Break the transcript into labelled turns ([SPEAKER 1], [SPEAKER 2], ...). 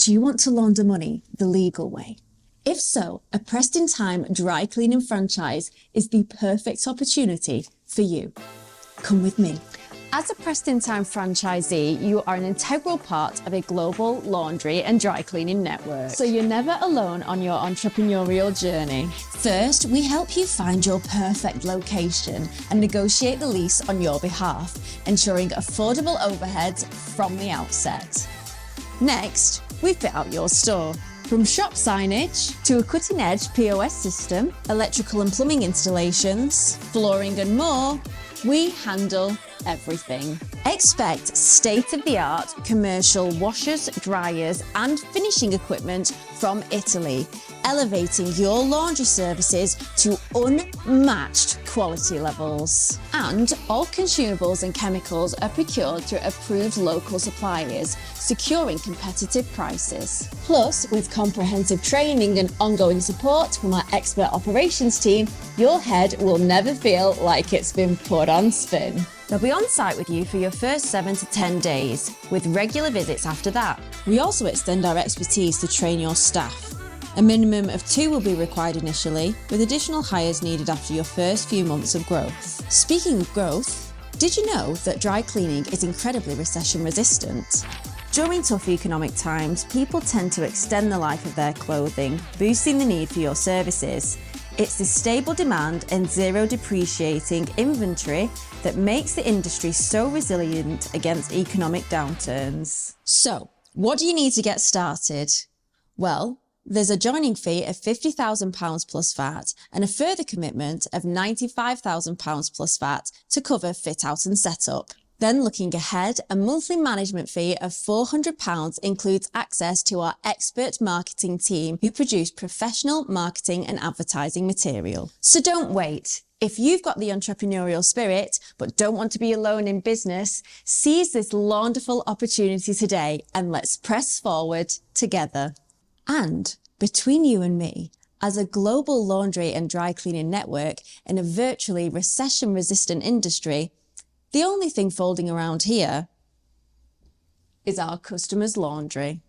[SPEAKER 1] Do you want to launder money the legal way? If so, a pressed-in-time dry cleaning franchise is the perfect opportunity for you. Come with me. As a pressed-in-time franchisee, you are an integral part of a global laundry and dry cleaning network. So you're never alone on your entrepreneurial journey. First, we help you find your perfect location and negotiate the lease on your behalf, ensuring affordable overheads from the outset. Next, we fit out your store. From shop signage to a cutting-edge POS system, electrical and plumbing installations, flooring and more, we handle everything. Expect state-of-the-art commercial washers, dryers and finishing equipment from Italy, elevating your laundry services to unmatched quality levels. And all consumables and chemicals are procured through approved local suppliers, securing competitive prices. Plus, with comprehensive training and ongoing support from our expert operations team, your head will never feel like it's been put on spin. They'll be on site with you for your first 7 to 10 days, with regular visits after that. We also extend our expertise to train your staff. A minimum of 2 will be required initially, with additional hires needed after your first few months of growth. Speaking of growth, did you know that dry cleaning is incredibly recession resistant? During tough economic times, people tend to extend the life of their clothing, boosting the need for your services. It's the stable demand and zero depreciating inventory that makes the industry so resilient against economic downturns. So, what do you need to get started? Well, there's a joining fee of £50,000 plus VAT and a further commitment of £95,000 plus VAT to cover fit out and setup. Then looking ahead, a monthly management fee of £400 includes access to our expert marketing team who produce professional marketing and advertising material. So don't wait. If you've got the entrepreneurial spirit but don't want to be alone in business, seize this wonderful opportunity today and let's press forward together. And between you and me, as a global laundry and dry cleaning network in a virtually recession-resistant industry, the only thing folding around here is our customers' laundry.